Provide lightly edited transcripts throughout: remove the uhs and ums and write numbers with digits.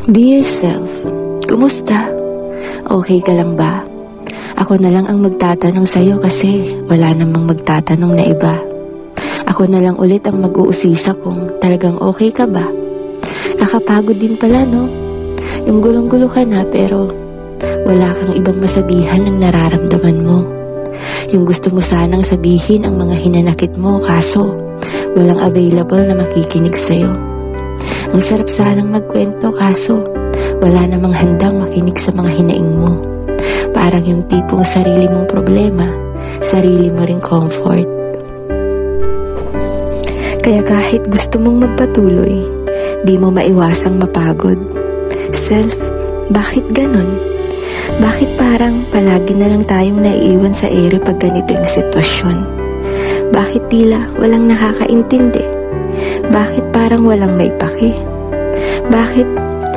Dear self, kumusta? Okay ka lang ba? Ako na lang ang magtatanong sa'yo kasi wala namang magtatanong na iba. Ako na lang ulit ang mag-uusisa kung talagang okay ka ba. Kakapagod din pala, no? Yung gulong-gulo ka na pero wala kang ibang masabihan ng nararamdaman mo. Yung gusto mo sanang sabihin ang mga hinanakit mo kaso walang available na makikinig sa'yo. Ang sarap sanang magkwento kaso wala namang handang makinig sa mga hinaing mo. Parang yung tipong sarili mong problema, sarili mo ring comfort. Kaya kahit gusto mong magpatuloy, di mo maiwasang mapagod. Self, bakit ganon? Bakit parang palagi na lang tayong naiiwan sa ere pag ganito yung sitwasyon? Bakit tila walang nakakaintindi? Bakit parang walang may paki? Bakit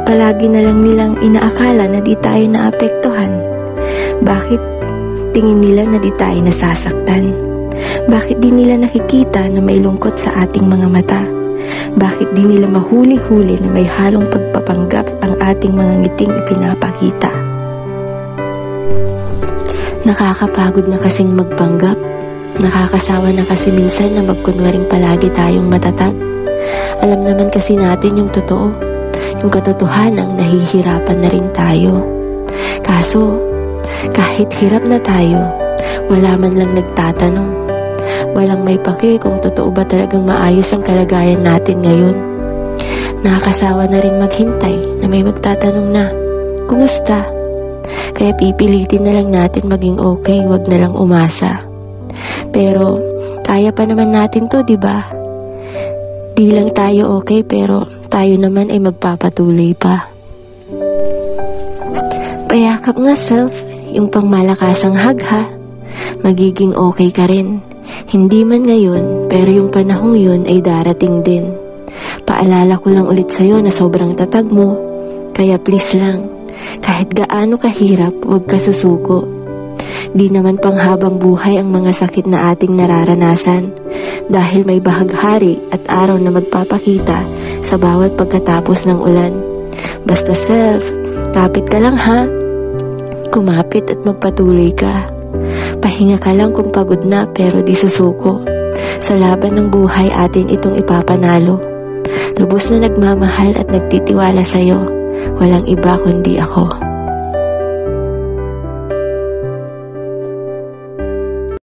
palagi na lang nilang inaakala na di tayo naapektuhan? Bakit tingin nila na di tayo nasasaktan? Bakit di nila nakikita na may lungkot sa ating mga mata? Bakit di nila mahuli-huli na may halong pagpapanggap ang ating mga ngiting ipinapakita? Nakakapagod na kasing magpanggap. Nakakasawa na kasi minsan na magkunwaring palagi tayong matatag. Alam naman kasi natin yung totoo, yung katotohanang nahihirapan na rin tayo. Kaso, kahit hirap na tayo, wala man lang nagtatanong. Walang may pake kung totoo ba talagang maayos ang kalagayan natin ngayon. Nakakasawa na rin maghintay na may magtatanong na, kumusta? Kaya pipilitin na lang natin maging okay, wag na lang umasa. Pero, kaya pa naman natin to, diba? Di lang tayo okay, pero tayo naman ay magpapatuloy pa. Payakap nga self, yung pangmalakasang hug ha. Magiging okay ka rin. Hindi man ngayon, pero yung panahong yun ay darating din. Paalala ko lang ulit sa'yo na sobrang tatag mo. Kaya please lang, kahit gaano kahirap, huwag ka susuko. Di naman panghabang buhay ang mga sakit na ating nararanasan dahil may bahaghari at araw na magpapakita sa bawat pagkatapos ng ulan. Basta self, kapit ka lang ha. Kumapit at magpatuloy ka. Pahinga ka lang kung pagod na pero di susuko. Sa laban ng buhay atin itong ipapanalo. Lubos na nagmamahal at nagtitiwala sa'yo. Walang iba kundi ako.